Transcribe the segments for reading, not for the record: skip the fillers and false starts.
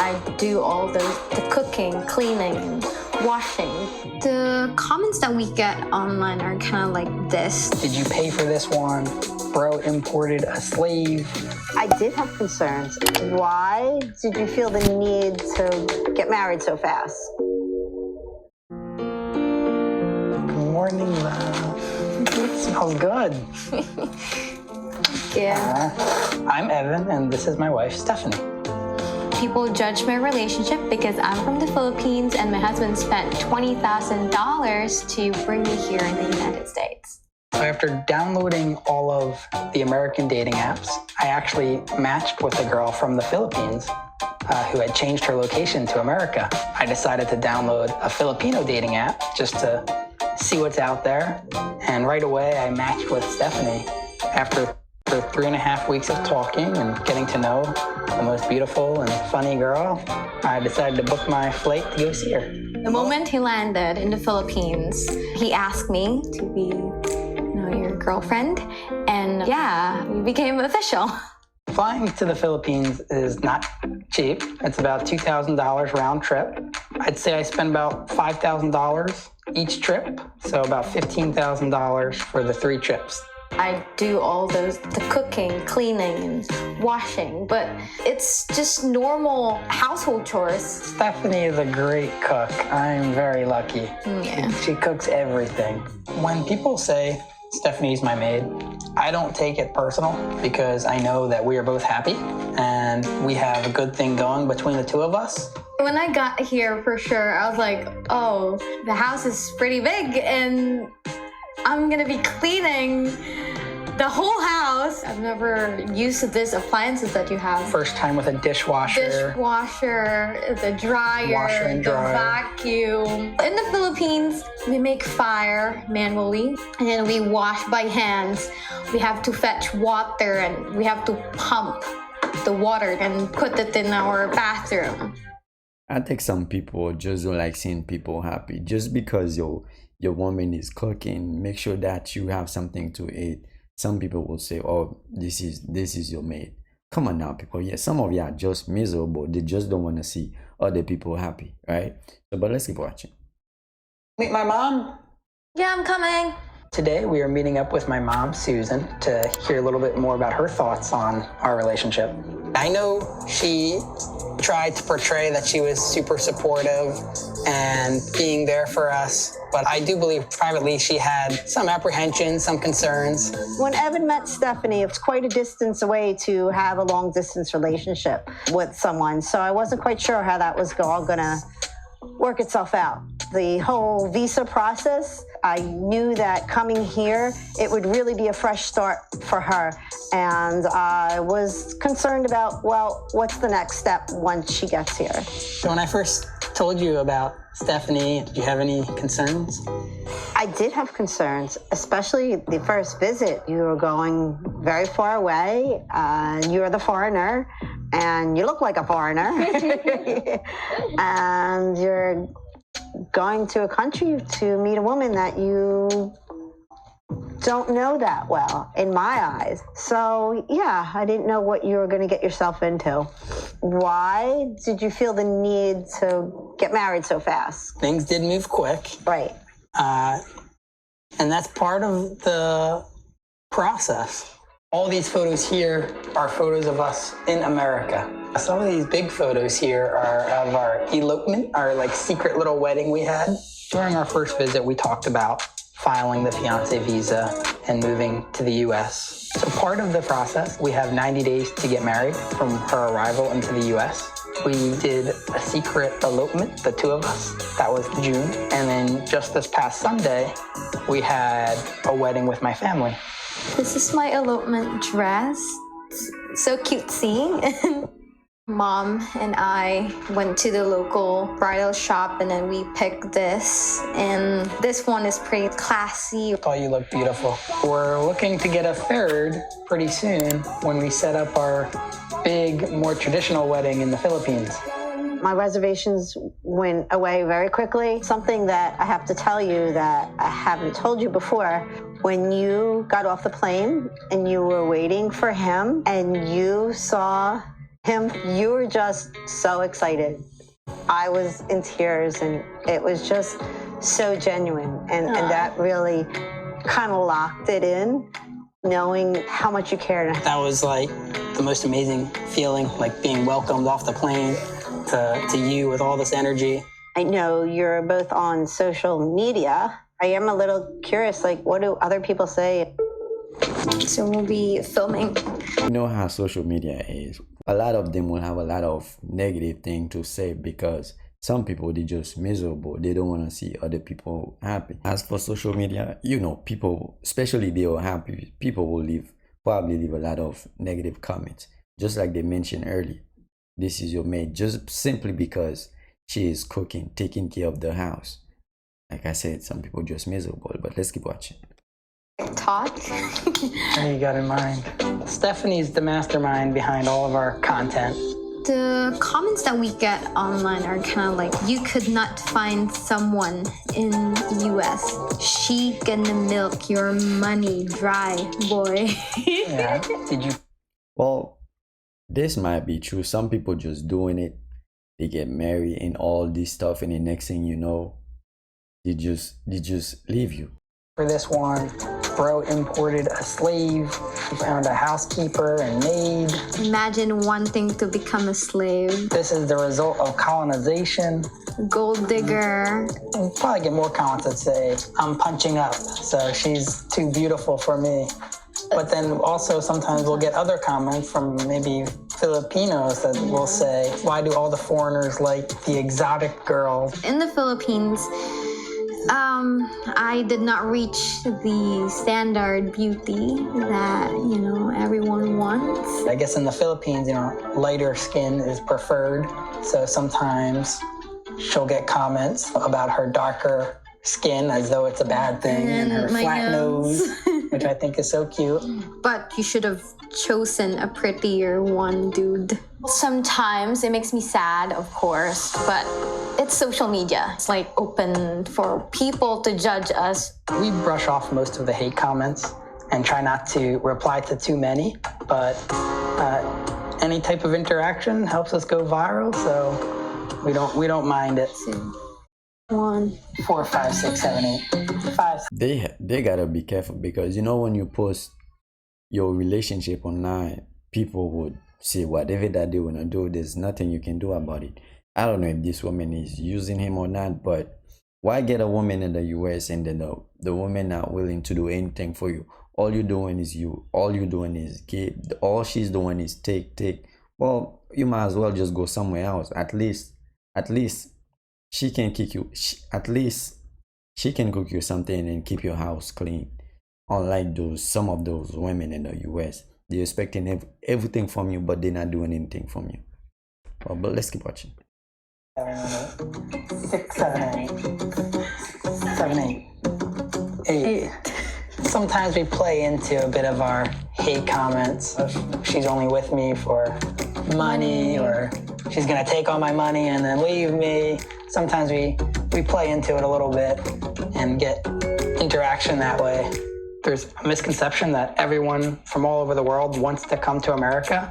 I do all the cooking, cleaning, washing. The comments that we get online are kind of like this. Did you pay for this one? Bro imported a slave. I did have concerns. Why did you feel the need to get married so fast? Good morning, love. It smells good. Yeah. I'm Evan, and this is my wife, Stephanie. People judge my relationship because I'm from the Philippines and my husband spent $20,000 to bring me here in the United States. So after downloading all of the American dating apps, I actually matched with a girl from the Philippines who had changed her location to America. I decided to download a Filipino dating app just to see what's out there. And right away, I matched with Stephanie. After 3.5 weeks of talking and getting to know the most beautiful and funny girl, I decided to book my flight to go see her. The moment he landed in the Philippines, he asked me to be, your girlfriend, and yeah, we became official. Flying to the Philippines is not cheap. It's about $2,000 round trip. I'd say I spend about $5,000 each trip, so about $15,000 for the 3 trips. I do all the cooking, cleaning, and washing, but it's just normal household chores. Stephanie is a great cook. I'm very lucky. Yeah. She cooks everything. When people say Stephanie's my maid, I don't take it personal because I know that we are both happy and we have a good thing going between the two of us. When I got here, for sure, I was like, oh, the house is pretty big and I'm gonna be cleaning the whole house. I've never used these appliances that you have. First time with a dishwasher, the dryer, washer and dryer, the vacuum. In the Philippines, we make fire manually and then we wash by hands. We have to fetch water and we have to pump the water and put it in our bathroom. I think some people just don't like seeing people happy. Just because your woman is cooking, make sure that you have something to eat. Some people will say, oh, this is your maid. Come on now, people. Yeah, some of you are just miserable. They just don't want to see other people happy, right? So, but let's keep watching. Meet my mom. Yeah, I'm coming. Today we are meeting up with my mom, Susan, to hear a little bit more about her thoughts on our relationship. I know she tried to portray that she was super supportive and being there for us, but I do believe privately she had some apprehension, some concerns. When Evan met Stephanie, it's quite a distance away to have a long-distance relationship with someone, so I wasn't quite sure how that was all gonna work itself out. The whole visa process, I knew that coming here, it would really be a fresh start for her. And I was concerned about, well, what's the next step once she gets here? So when I first told you about Stephanie, did you have any concerns? I did have concerns, especially the first visit. You were going very far away, you're the foreigner, and you look like a foreigner. And you're going to a country to meet a woman that you don't know that well, in my eyes. So, yeah, I didn't know what you were going to get yourself into. Why did you feel the need to get married so fast? Things did move quick. Right. And that's part of the process. All these photos here are photos of us in America. Some of these big photos here are of our elopement, our secret little wedding we had. During our first visit, we talked about filing the fiancé visa and moving to the US. So part of the process, we have 90 days to get married from her arrival into the US. We did a secret elopement, the two of us. That was June. And then just this past Sunday, we had a wedding with my family. This is my elopement dress. It's so cutesy. Mom and I went to the local bridal shop and then we picked this. And this one is pretty classy. I thought you looked beautiful. We're looking to get a third pretty soon when we set up our big, more traditional wedding in the Philippines. My reservations went away very quickly. Something that I have to tell you that I haven't told you before, when you got off the plane and you were waiting for him and you saw Him, you were just so excited. I was in tears, and it was just so genuine. And that really kind of locked it in, knowing how much you cared. That was like the most amazing feeling, like being welcomed off the plane to you with all this energy. I know you're both on social media. I am a little curious, like, what do other people say? So we'll be filming. You know how social media is. A lot of them will have a lot of negative thing to say because some people, they just miserable. They don't want to see other people happy. As for social media, you know, people, especially they are happy, people will probably leave a lot of negative comments. Just like they mentioned earlier, this is your maid, just simply because she is cooking, taking care of the house. Like I said, some people just miserable, but let's keep watching. Talk. What do you got in mind? Stephanie's the mastermind behind all of our content. The comments that we get online are kind of like, you could not find someone in the US. She gonna milk your money dry, boy. Yeah. Did you? Well, this might be true. Some people just doing it. They get married and all this stuff, and the next thing you know, they just leave you. For this one, bro imported a slave. He found a housekeeper and maid. Imagine wanting to become a slave. This is the result of colonization. Gold digger. We'll probably get more comments that say, I'm punching up, so she's too beautiful for me. But then also sometimes we'll get other comments from maybe Filipinos that will say, why do all the foreigners like the exotic girls? In the Philippines, I did not reach the standard beauty that, you know, everyone wants. I guess in the Philippines, you know, lighter skin is preferred. So sometimes she'll get comments about her darker skin as though it's a bad thing, and her flat nose, which I think is so cute. But you should have chosen a prettier one, dude. Sometimes it makes me sad, of course, but it's social media. It's like open for people to judge us. We brush off most of the hate comments and try not to reply to too many, but any type of interaction helps us go viral, so we don't mind it. 1, 4, 5, 6, 7, 8, 5. They gotta be careful because, you know, when you post your relationship online, people would say whatever that they wanna do. There's nothing you can do about it. I don't know if this woman is using him or not, but why get a woman in the US and then the woman not willing to do anything for you? All you're doing is give. All she's doing is take. Well, you might as well just go somewhere else. At least she can kick you. At least she can cook you something and keep your house clean. Unlike some of those women in the US, they're expecting everything from you, but they're not doing anything from you. Well, but let's keep watching. 6, 7, 8. 7, 8. 8. Sometimes we play into a bit of our hate comments. If she's only with me for money, or she's gonna take all my money and then leave me. Sometimes we play into it a little bit and get interaction that way. There's a misconception that everyone from all over the world wants to come to America,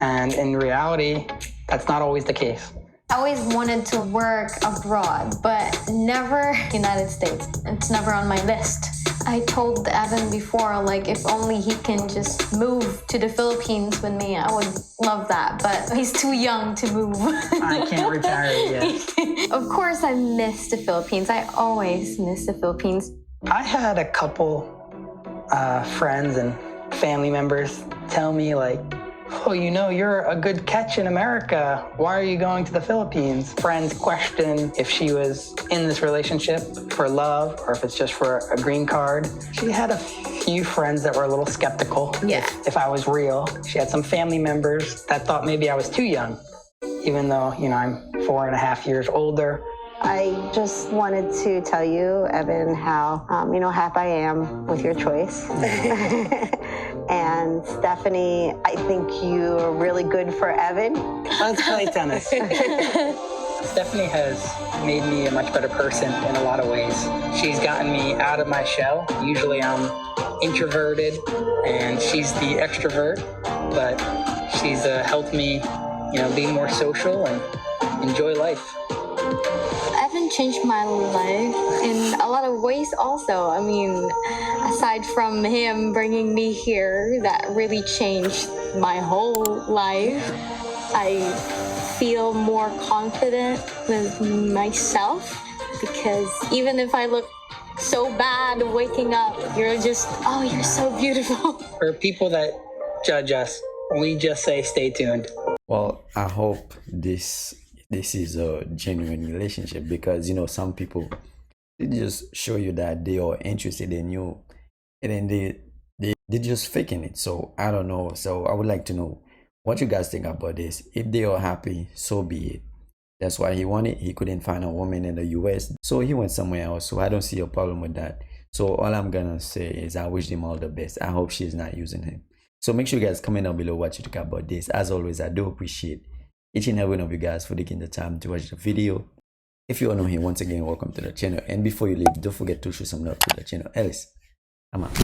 and in reality, that's not always the case. I always wanted to work abroad, but never United States. It's never on my list. I told Evan before, like, if only he can just move to the Philippines with me, I would love that. But he's too young to move. I can't retire yet. Of course, I miss the Philippines. I always miss the Philippines. I had a couple friends and family members tell me, like, oh, you know, you're a good catch in America. Why are you going to the Philippines? Friends question if she was in this relationship for love or if it's just for a green card. She had a few friends that were a little skeptical if I was real. She had some family members that thought maybe I was too young, even though, you know, I'm 4.5 years older. I just wanted to tell you, Evan, how happy I am with your choice. And Stephanie, I think you're really good for Evan. Let's play tennis. Stephanie has made me a much better person in a lot of ways. She's gotten me out of my shell. Usually I'm introverted and she's the extrovert, but she's helped me be more social and enjoy life. I haven't changed my life in a lot of ways also. I mean, aside from him bringing me here, that really changed my whole life. I feel more confident with myself because even if I look so bad waking up, you're so beautiful. For people that judge us, we just say stay tuned. Well, I hope this is a genuine relationship, because some people, they just show you that they are interested in you, and then they just faking it. So I don't know. So I would like to know what you guys think about this. If they are happy, so be it. That's why he wanted. He couldn't find a woman in the US, so he went somewhere else. So I don't see a problem with that. So all I'm gonna say is I wish them all the best. I hope she's not using him. So make sure you guys comment down below what you think about this. As always, I do appreciate each and every one of you guys for taking the time to watch the video. If you are new here, once again, welcome to the channel. And before you leave, don't forget to show some love to the channel. Ellis, I'm out.